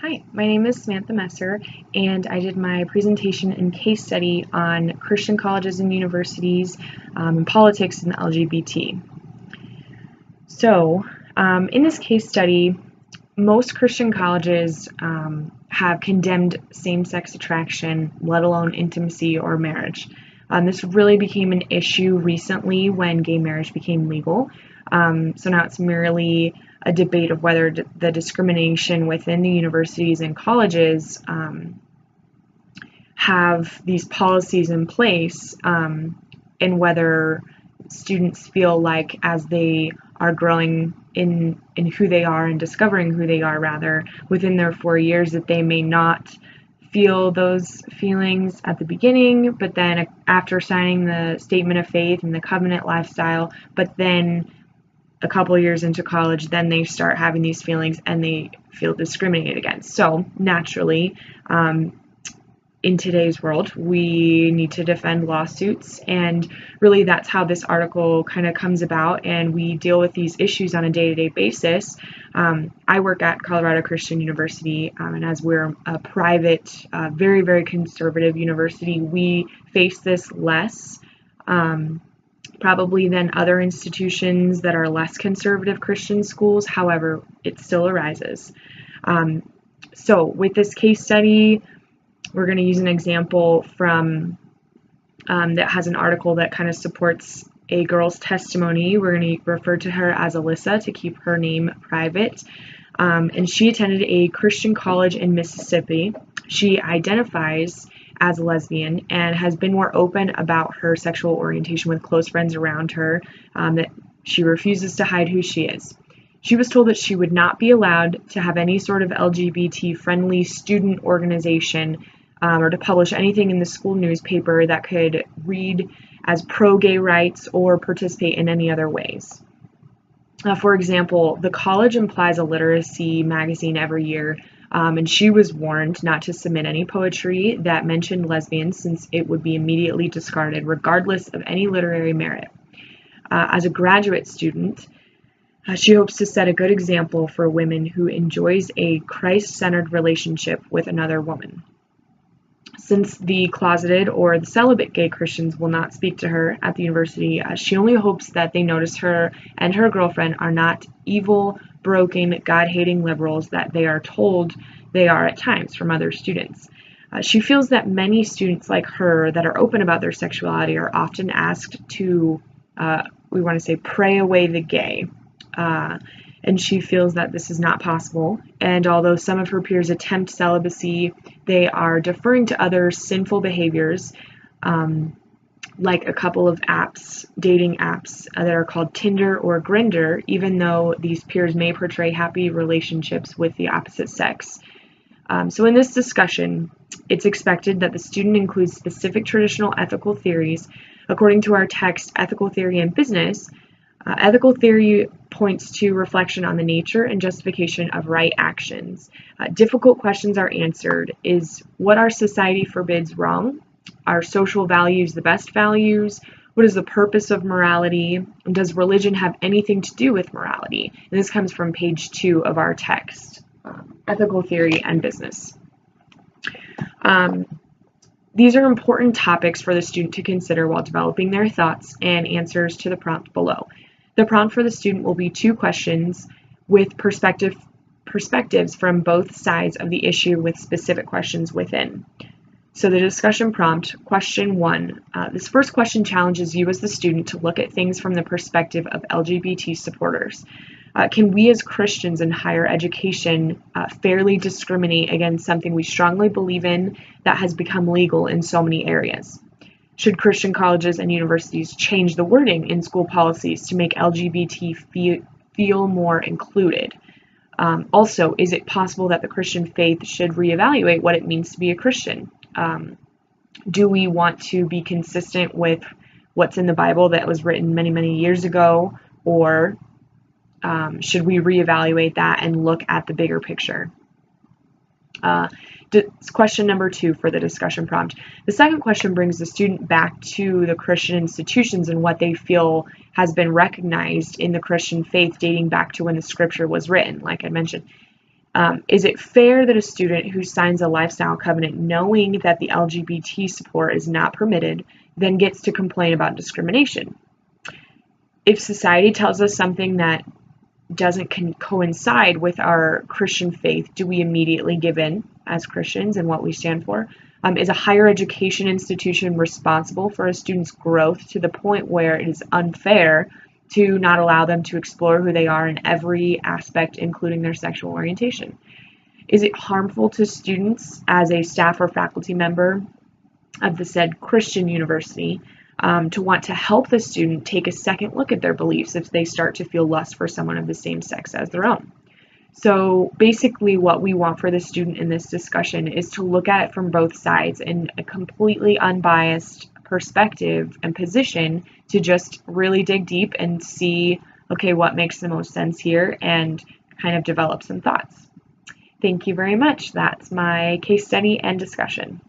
Hi, my name is Samantha Messer, and I did my presentation and case study on Christian colleges and universities and politics and LGBT. In this case study, most Christian colleges have condemned same-sex attraction, let alone intimacy or marriage. This really became an issue recently when gay marriage became legal. So now it's merely a debate of whether the discrimination within the universities and colleges have these policies in place, and whether students feel like as they are growing in who they are and discovering who they are rather within their 4 years, that they may not feel those feelings at the beginning, but then after signing the statement of faith and the covenant lifestyle, but then a couple years into college, then they start having these feelings and they feel discriminated against. So naturally, in today's world, we need to defend lawsuits, and really that's how this article kind of comes about, and we deal with these issues on a day-to-day basis. I work at Colorado Christian University, and as we're a private, very, very conservative university, we face this less probably than other institutions that are less conservative Christian schools. However, it still arises. So with this case study, we're going to use an example from that has an article that kind of supports a girl's testimony. We're going to refer to her as Alyssa to keep her name private. And she attended a Christian college in Mississippi. She identifies as a lesbian and has been more open about her sexual orientation with close friends around her, that she refuses to hide who she is. She was told that she would not be allowed to have any sort of LGBT-friendly student organization or to publish anything in the school newspaper that could read as pro-gay rights or participate in any other ways. For example, the college implies a literacy magazine every year, and she was warned not to submit any poetry that mentioned lesbians since it would be immediately discarded regardless of any literary merit. As a graduate student, she hopes to set a good example for women who enjoys a Christ-centered relationship with another woman. Since the closeted or the celibate gay Christians will not speak to her at the university, she only hopes that they notice her and her girlfriend are not evil, broken, God-hating liberals that they are told they are at times from other students. She feels that many students like her that are open about their sexuality are often asked to, we want to say, pray away the gay. And she feels that this is not possible. And although some of her peers attempt celibacy, they are deferring to other sinful behaviors, like a couple of apps, dating apps that are called Tinder or Grindr, even though these peers may portray happy relationships with the opposite sex. So in this discussion, it's expected that the student includes specific traditional ethical theories. According to our text, Ethical Theory and Business, ethical theory points to reflection on the nature and justification of right actions. Difficult questions are answered. Is what our society forbids wrong? Are social values the best values? What is the purpose of morality? And does religion have anything to do with morality? And this comes from page 2 of our text, Ethical Theory and Business. These are important topics for the student to consider while developing their thoughts and answers to the prompt below. The prompt for the student will be 2 questions with perspectives from both sides of the issue with specific questions within. So the discussion prompt, question 1. This first question challenges you as the student to look at things from the perspective of LGBT supporters. Can we as Christians in higher education fairly discriminate against something we strongly believe in that has become legal in so many areas? Should Christian colleges and universities change the wording in school policies to make LGBT feel more included? Also, is it possible that the Christian faith should reevaluate what it means to be a Christian? Do we want to be consistent with what's in the Bible that was written many, many years ago, or should we reevaluate that and look at the bigger picture? Question number 2 for the discussion prompt. The second question brings the student back to the Christian institutions and what they feel has been recognized in the Christian faith dating back to when the scripture was written, like I mentioned. Is it fair that a student who signs a lifestyle covenant knowing that the LGBT support is not permitted then gets to complain about discrimination? If society tells us something that doesn't coincide with our Christian faith, do we immediately give in as Christians and what we stand for? Is a higher education institution responsible for a student's growth to the point where it is unfair to not allow them to explore who they are in every aspect, including their sexual orientation? Is it harmful to students as a staff or faculty member of the said Christian university to want to help the student take a second look at their beliefs if they start to feel lust for someone of the same sex as their own? So basically what we want for the student in this discussion is to look at it from both sides in a completely unbiased perspective and position, to just really dig deep and see, okay, what makes the most sense here, and kind of develop some thoughts. Thank you very much. That's my case study and discussion.